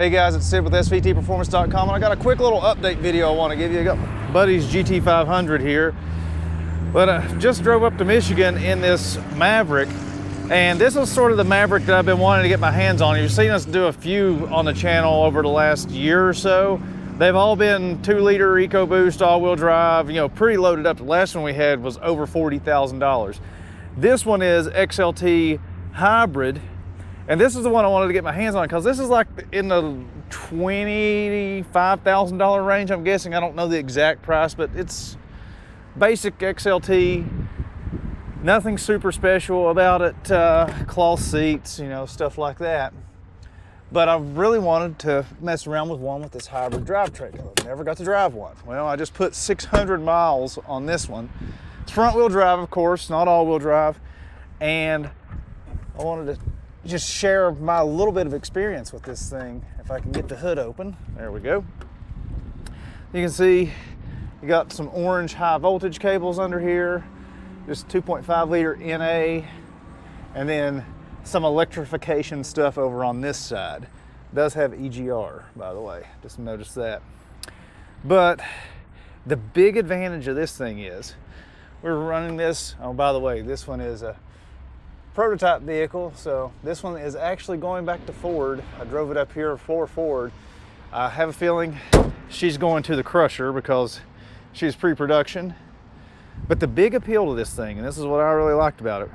Hey guys, it's Sid with SVTPerformance.com, and I got a quick little update video I want to give you. I got my buddy's GT500 here, but I just drove up to Michigan in this Maverick, and this is sort of the Maverick that I've been wanting to get my hands on. You've seen us do a few on the channel over the last year or so. They've all been 2-liter EcoBoost all-wheel drive, you know, pretty loaded up. The last one we had was over $40,000. This one is XLT hybrid, and this is the one I wanted to get my hands on because this is like in the $25,000 range, I'm guessing. I don't know the exact price, but it's basic XLT, nothing super special about it, cloth seats, you know, stuff like that. But I really wanted to mess around with one with this hybrid drivetrain. I never got to drive one. Well, I just put 600 miles on this one. It's front wheel drive, of course, not all wheel drive. And I wanted to just share my little bit of experience with this thing. If I can get the hood open, there we go. You can see you got some orange high voltage cables under here, just 2.5 liter NA, and then some electrification stuff over on this side. It does have EGR, by the way, just notice that. But the big advantage of this thing is we're running this, oh, by the way, this one is a prototype vehicle, so this one is actually going back to Ford. I drove it up here for Ford. I have a feeling she's going to the crusher because she's pre-production. But the big appeal to this thing, and this is what I really liked about it,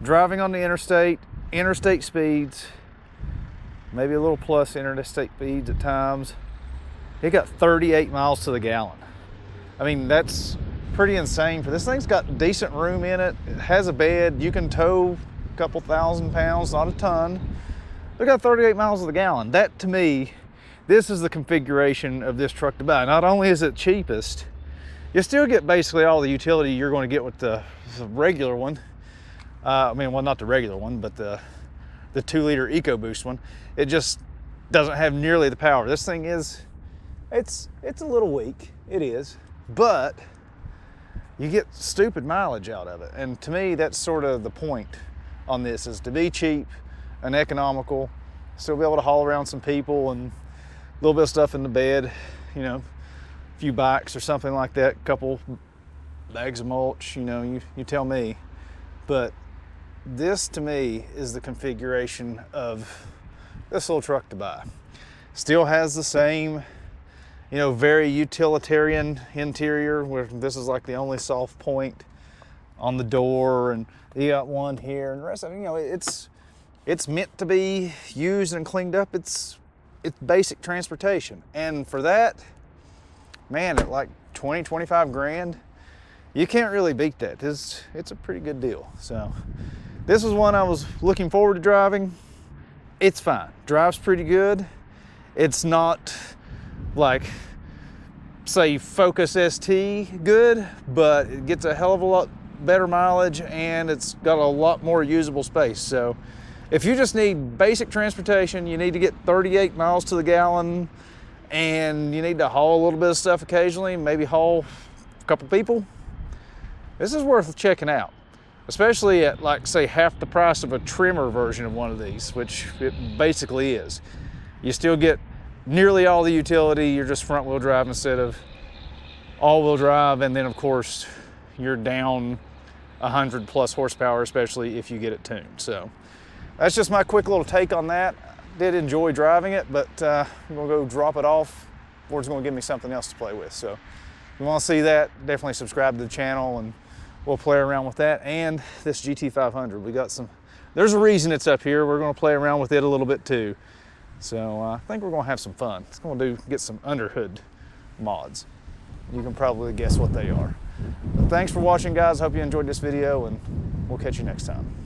driving on the interstate speeds, maybe a little plus interstate speeds at times, it got 38 miles to the gallon. I mean, that's pretty insane. For this thing's got decent room in it. It has a bed. You can tow a couple thousand pounds, not a ton. It got 38 miles to the gallon. That, to me, this is the configuration of this truck to buy. Not only is it cheapest, you still get basically all the utility you're going to get with the regular one. I mean, well, not the regular one, but the 2-liter EcoBoost one. It just doesn't have nearly the power. This thing is, it's a little weak, it is, but you get stupid mileage out of it. And to me, that's sort of the point on this, is to be cheap and economical, still be able to haul around some people and a little bit of stuff in the bed, you know, a few bikes or something like that, a couple bags of mulch, you know, you tell me. But this, to me, is the configuration of this little truck to buy. Still has the same, you know, very utilitarian interior, where this is like the only soft point on the door, and you got one here, and the rest of it, you know, it's meant to be used and cleaned up. It's basic transportation. And for that, man, at like 20, 25 grand, you can't really beat that. It's a pretty good deal. So this was one I was looking forward to driving. It's fine, drives pretty good. It's not like, say, Focus ST good, but it gets a hell of a lot better mileage, and it's got a lot more usable space. So if you just need basic transportation, you need to get 38 miles to the gallon, and you need to haul a little bit of stuff occasionally, maybe haul a couple people, this is worth checking out. Especially at, like, say, half the price of a trimmer version of one of these, which it basically is. You still get nearly all the utility. You're just front wheel drive instead of all wheel drive. And then, of course, you're down 100 plus horsepower, especially if you get it tuned. So that's just my quick little take on that. Did enjoy driving it, but I'm gonna go drop it off. Ford's gonna give me something else to play with. So if you wanna see that, definitely subscribe to the channel, and we'll play around with that. And this GT500, we got some, there's a reason it's up here. We're gonna play around with it a little bit too. So I think we're gonna have some fun. It's gonna get some underhood mods. You can probably guess what they are. But thanks for watching, guys. Hope you enjoyed this video, and we'll catch you next time.